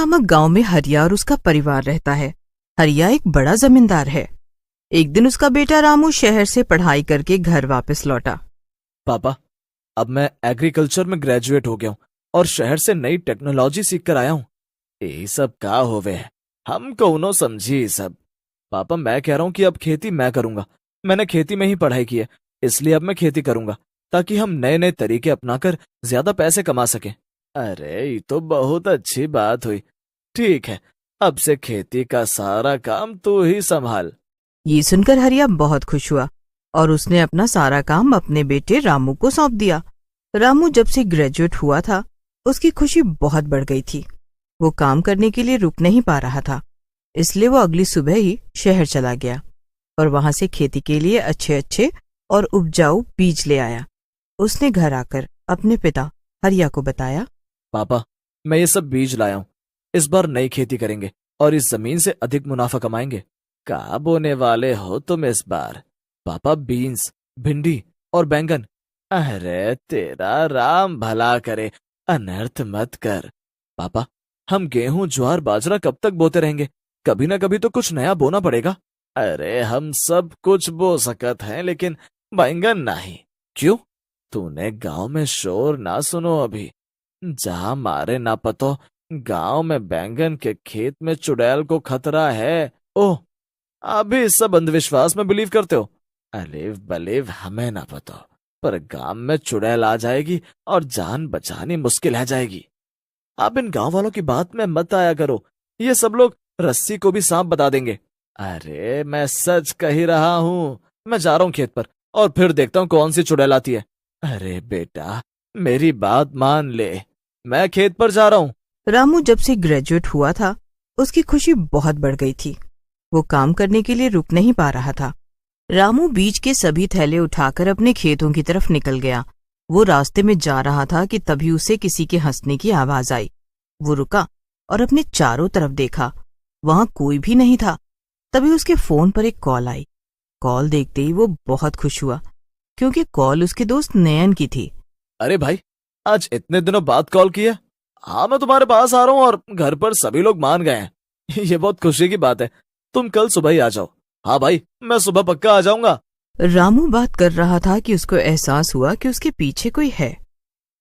नामक गांव में हरिया और उसका परिवार रहता है। हरिया एक बड़ा जमींदार है। एक दिन उसका बेटा रामू शहर से पढ़ाई करके घर वापस लौटा। पापा, अब मैं एग्रीकल्चर में ग्रेजुएट हो गया हूँ और शहर से नई टेक्नोलॉजी सीख कर आया हूँ। यही सब का होवे है, हम कौनो समझी सब। पापा, मैं कह रहा हूँ कि अब खेती मैं करूंगा। मैंने खेती में ही पढ़ाई की है, इसलिए अब मैं खेती करूंगा ताकि हम नए नए तरीके अपनाकर ज्यादा पैसे कमा सकें। अरे ये तो बहुत अच्छी बात हुई। ठीक है, अब से खेती का सारा काम तू ही संभाल। ये सुनकर हरिया बहुत खुश हुआ और उसने अपना सारा काम अपने बेटे रामू को सौंप दिया। रामू जब से ग्रेजुएट हुआ था, उसकी खुशी बहुत बढ़ गई थी। वो काम करने के लिए रुक नहीं पा रहा था, इसलिए वो अगली सुबह ही शहर चला गया और वहां से खेती के लिए अच्छे अच्छे और उपजाऊ बीज ले आया। उसने घर आकर अपने पिता हरिया को बताया, पापा, मैं ये सब बीज लाया हूँ। इस बार नई खेती करेंगे और इस जमीन से अधिक मुनाफा कमाएंगे। का बोने वाले हो तुम इस बार? पापा, बीन्स, भिंडी और बैंगन। अरे तेरा राम भला करे, अनर्थ मत कर। पापा, हम गेहूं, ज्वार, बाजरा कब तक बोते रहेंगे? कभी ना कभी तो कुछ नया बोना पड़ेगा। अरे हम सब कुछ बो सकत हैं, लेकिन बैंगन नहीं। क्यों? तूने गांव में शोर ना सुनो अभी? जहां मारे ना पतो गांव में बैंगन के खेत में चुड़ैल को खतरा है। ओह, अभी इस सब अंधविश्वास में बिलीव करते हो? अलीव बलीव हमें ना पतो, पर गांव में चुड़ैल आ जाएगी और जान बचानी मुश्किल है जाएगी। आप इन गांव वालों की बात में मत आया करो, ये सब लोग रस्सी को भी सांप बता देंगे। अरे मैं सच कह ही रहा हूं। मैं जा रहा हूं खेत पर और फिर देखता हूं कौन सी चुड़ैल आती है। अरे बेटा, मेरी बात मान ले, मैं खेत पर जा रहा हूं। रामू जब से ग्रेजुएट हुआ था, उसकी खुशी बहुत बढ़ गई थी। वो काम करने के लिए रुक नहीं पा रहा था। रामू बीज के सभी थैले उठाकर अपने खेतों की तरफ निकल गया। वो रास्ते में जा रहा था कि तभी उसे किसी के हंसने की आवाज आई। वो रुका और अपने चारों तरफ देखा। वहां कोई भी नहीं था। तभी उसके फोन पर एक कॉल आई। कॉल देखते ही वो बहुत खुश हुआ, क्योंकि कॉल उसके दोस्त नयन की थी। अरे भाई, आज इतने दिनों बाद कॉल किया। हाँ, मैं तुम्हारे पास आ रहा हूँ और घर पर सभी लोग मान गए हैं। ये बहुत खुशी की बात है। तुम कल सुबह ही आ जाओ। हाँ भाई, मैं सुबह पक्का आ जाऊंगा। रामू बात कर रहा था कि उसको एहसास हुआ कि उसके पीछे कोई है।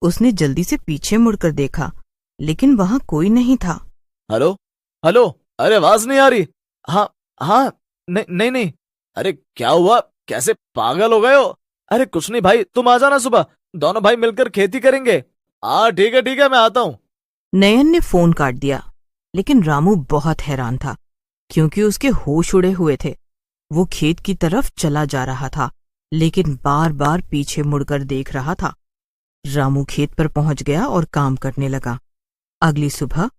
उसने जल्दी से पीछे मुड़कर देखा, लेकिन वहां कोई नहीं था। हेलो हेलो, अरे आवाज नहीं आ रही। हाँ हाँ, नहीं नहीं नहीं। अरे क्या हुआ, कैसे पागल हो गए हो? अरे कुछ नहीं भाई, तुम आ जाना सुबह, दोनों भाई मिलकर खेती करेंगे। हाँ ठीक है, मैं आता हूँ। नयन ने फोन काट दिया, लेकिन रामू बहुत हैरान था, क्योंकि उसके होश उड़े हुए थे। वो खेत की तरफ चला जा रहा था, लेकिन बार बार पीछे मुड़कर देख रहा था। रामू खेत पर पहुंच गया और काम करने लगा। अगली सुबह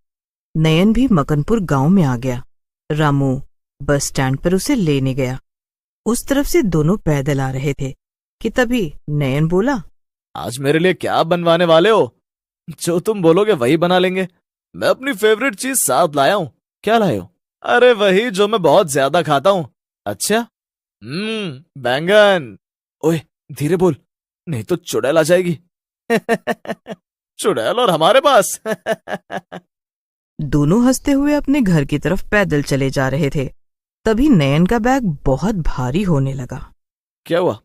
नयन भी मकनपुर गांव में आ गया। रामू बस स्टैंड पर उसे लेने गया। उस तरफ से दोनों पैदल आ रहे थे कि तभी नयन बोला, आज मेरे लिए क्या बनवाने वाले हो? जो तुम बोलोगे वही बना लेंगे। मैं अपनी फेवरेट चीज साथ लाया हूँ। क्या लाए हो? अरे वही जो मैं बहुत ज्यादा खाता हूँ। अच्छा, बैंगन। ओए धीरे बोल, नहीं तो चुड़ैल आ जाएगी। चुड़ैल और हमारे पास। दोनों हंसते हुए अपने घर की तरफ पैदल चले जा रहे थे। तभी नयन का बैग बहुत भारी होने लगा। क्या हुआ?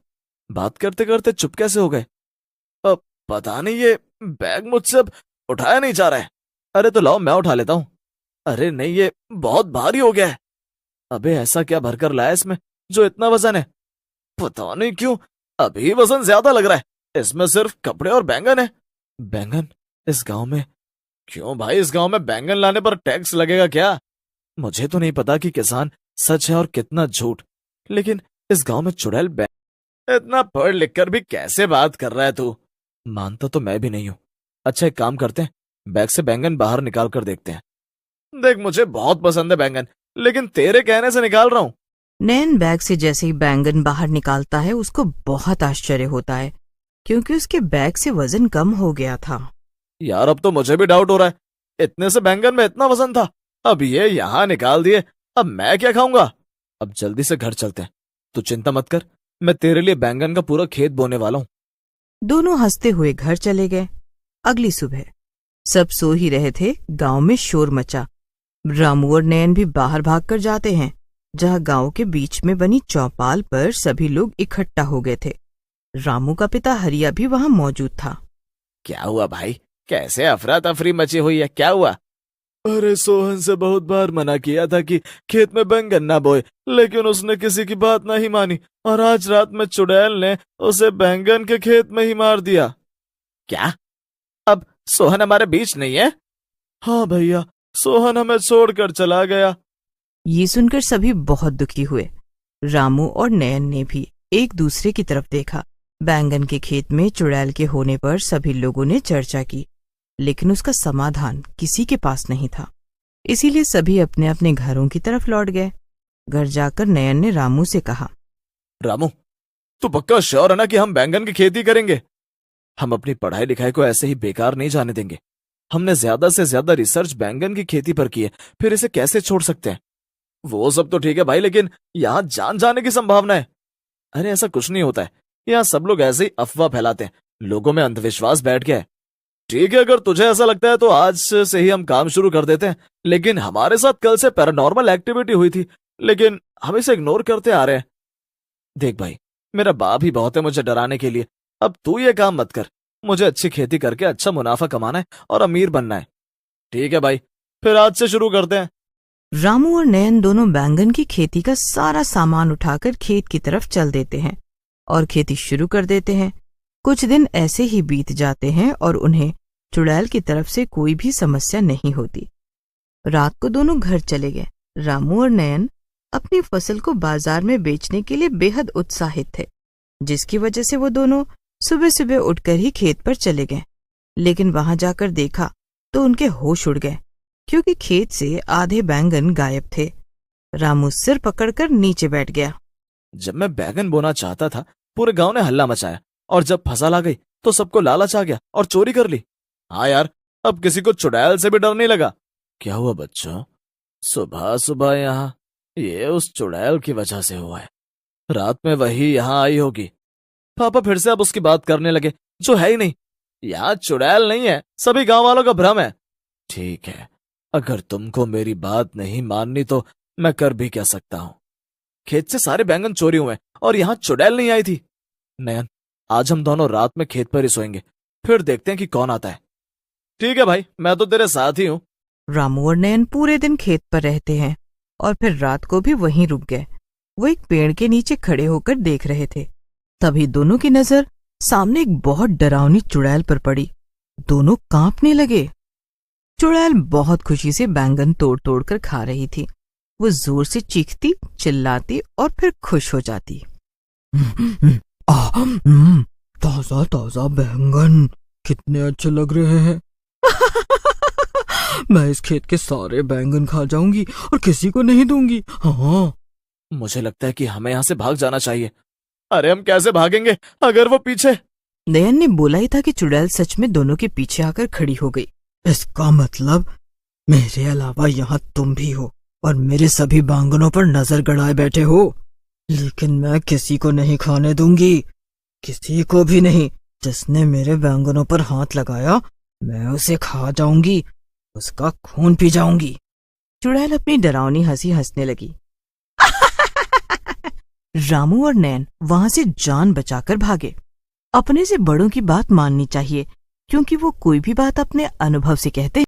बात करते करते चुप कैसे हो गए? पता नहीं, ये बैग मुझसे अब उठाया नहीं जा रहा है। अरे तो लाओ, मैं उठा लेता हूँ। अरे नहीं, ये बहुत भारी हो गया है। अबे ऐसा क्या भरकर लाया इसमें जो इतना वजन है? पता नहीं क्यों अभी वजन ज्यादा लग रहा है। इसमें सिर्फ कपड़े और बैंगन है। बैंगन इस गांव में? क्यों भाई, इस गांव में बैंगन लाने पर टैक्स लगेगा क्या? मुझे तो नहीं पता कि किसान सच है और कितना झूठ, लेकिन इस गांव में चुड़ैल इतना पढ़ लिख कर भी कैसे बात कर रहा है तू? मानता तो मैं भी नहीं हूं। अच्छा एक काम करते हैं, बैग से बैंगन बाहर निकाल कर देखते हैं। देख, मुझे बहुत पसंद है बैंगन, लेकिन तेरे कहने से निकाल रहा हूं। नयन बैग से जैसे ही बैंगन बाहर निकालता है, उसको बहुत आश्चर्य होता है, क्योंकि उसके बैग से वजन कम हो गया था। यार अब तो मुझे भी डाउट हो रहा है, इतने से बैंगन में इतना वजन था, अब ये यहाँ निकाल दिए, अब मैं क्या खाऊंगा? अब जल्दी से घर चलते हैं। तू चिंता मत कर, मैं तेरे लिए बैंगन का पूरा खेत बोने वाला हूँ। दोनों हंसते हुए घर चले गए। अगली सुबह सब सो ही रहे थे। गांव में शोर मचा। रामू और नयन भी बाहर भागकर जाते हैं, जहां गांव के बीच में बनी चौपाल पर सभी लोग इकट्ठा हो गए थे। रामू का पिता हरिया भी वहां मौजूद था। क्या हुआ भाई, कैसे अफरा तफरी मची हुई है, क्या हुआ? अरे सोहन से बहुत बार मना किया था कि खेत में बैंगन ना बोए, लेकिन उसने किसी की बात नहीं मानी और आज रात में चुड़ैल ने उसे बैंगन के खेत में ही मार दिया। क्या? अब सोहन हमारे बीच नहीं है? हाँ भैया, सोहन हमें छोड़कर चला गया। ये सुनकर सभी बहुत दुखी हुए। रामू और नयन ने भी एक दूसरे की तरफ देखा। बैंगन के खेत में चुड़ैल के होने पर सभी लोगों ने चर्चा की, लेकिन उसका समाधान किसी के पास नहीं था। इसीलिए सभी अपने अपने घरों की तरफ लौट गए। घर जाकर नयन ने रामू से कहा, रामू, तू पक्का श्योर है ना कि हम बैंगन की खेती करेंगे? हम अपनी पढ़ाई लिखाई को ऐसे ही बेकार नहीं जाने देंगे। हमने ज्यादा से ज्यादा रिसर्च बैंगन की खेती पर की है, फिर इसे कैसे छोड़ सकते हैं? वो सब तो ठीक है भाई, लेकिन यहाँ जान जाने की संभावना है। अरे ऐसा कुछ नहीं होता है, यहाँ सब लोग ऐसे ही अफवाह फैलाते हैं, लोगों में अंधविश्वास बैठ गया है। ठीक है, अगर तुझे ऐसा लगता है तो आज से ही हम काम शुरू कर देते हैं। लेकिन हमारे साथ कल से पैरानॉर्मल एक्टिविटी हुई थी, लेकिन हम इसे इग्नोर करते आ रहे हैं। देख भाई, मेरा बाप ही बहुत है मुझे डराने के लिए। अब तू ये काम मत कर। मुझे अच्छी खेती करके अच्छा मुनाफा कमाना है और अमीर बनना है। ठीक है भाई, फिर आज से शुरू करते हैं। रामू और नयन दोनों बैंगन की खेती का सारा सामान उठाकर खेत की तरफ चल देते हैं और खेती शुरू कर देते हैं। कुछ दिन ऐसे ही बीत जाते हैं और उन्हें चुड़ैल की तरफ से कोई भी समस्या नहीं होती। रात को दोनों घर चले गए। रामू और नयन अपनी फसल को बाजार में बेचने के लिए बेहद उत्साहित थे, जिसकी वजह से वो दोनों सुबह सुबह उठकर ही खेत पर चले गए। लेकिन वहां जाकर देखा तो उनके होश उड़ गए, क्योंकि खेत से आधे बैंगन गायब थे। रामू सिर पकड़कर नीचे बैठ गया। जब मैं बैंगन बोना चाहता था, पूरे गांव ने हल्ला मचाया, और जब फसल आ गई तो सबको लालच आ गया और चोरी कर ली। हाँ यार, अब किसी को चुड़ैल से भी डर नहीं लगा। क्या हुआ बच्चों? सुबह सुबह यहाँ? ये उस चुड़ैल की वजह से हुआ है। रात में वही यहाँ आई होगी। पापा फिर से अब उसकी बात करने लगे, जो है ही नहीं। यहाँ चुड़ैल नहीं है, सभी गांव वालों का भ्रम है। ठीक है, अगर तुमको मेरी बात नहीं माननी तो मैं कर भी क्या सकता हूँ। खेत से सारे बैंगन चोरी हुए और यहाँ चुड़ैल नहीं आई थी। नयन, आज हम दोनों रात में खेत पर ही सोएंगे, फिर देखते हैं कि कौन आता है। ठीक है भाई, मैं तो तेरे साथ ही हूँ। रामू और नयन पूरे दिन खेत पर रहते हैं और फिर रात को भी वहीं रुक गए। वो एक पेड़ के नीचे खड़े होकर देख रहे थे। तभी दोनों की नजर सामने एक बहुत डरावनी चुड़ैल पर पड़ी। दोनों कांपने लगे। चुड़ैल बहुत खुशी से बैंगन तोड़ तोड़ कर खा रही थी। वो जोर से चीखती, चिल्लाती और फिर खुश हो जाती। ताजा ताजा बैंगन, कितने अच्छे लग रहे हैं। मैं इस खेत के सारे बैंगन खा जाऊंगी और किसी को नहीं दूंगी। हाँ, मुझे लगता है कि हमें यहाँ से भाग जाना चाहिए। अरे हम कैसे भागेंगे अगर वो पीछे? नयन ने बोला ही था कि चुड़ैल सच में दोनों के पीछे आकर खड़ी हो गई। इसका मतलब मेरे अलावा यहाँ तुम भी हो और मेरे सभी बैंगनों पर नजर गड़ाए बैठे हो। लेकिन मैं किसी को नहीं खाने दूंगी, किसी को भी नहीं। जिसने मेरे बैंगनों पर हाथ लगाया, मैं उसे खा जाऊंगी, उसका खून पी जाऊंगी। चुड़ैल अपनी डरावनी हंसी हंसने लगी। रामू और नयन वहां से जान बचाकर भागे। अपने से बड़ों की बात माननी चाहिए, क्योंकि वो कोई भी बात अपने अनुभव से कहते हैं।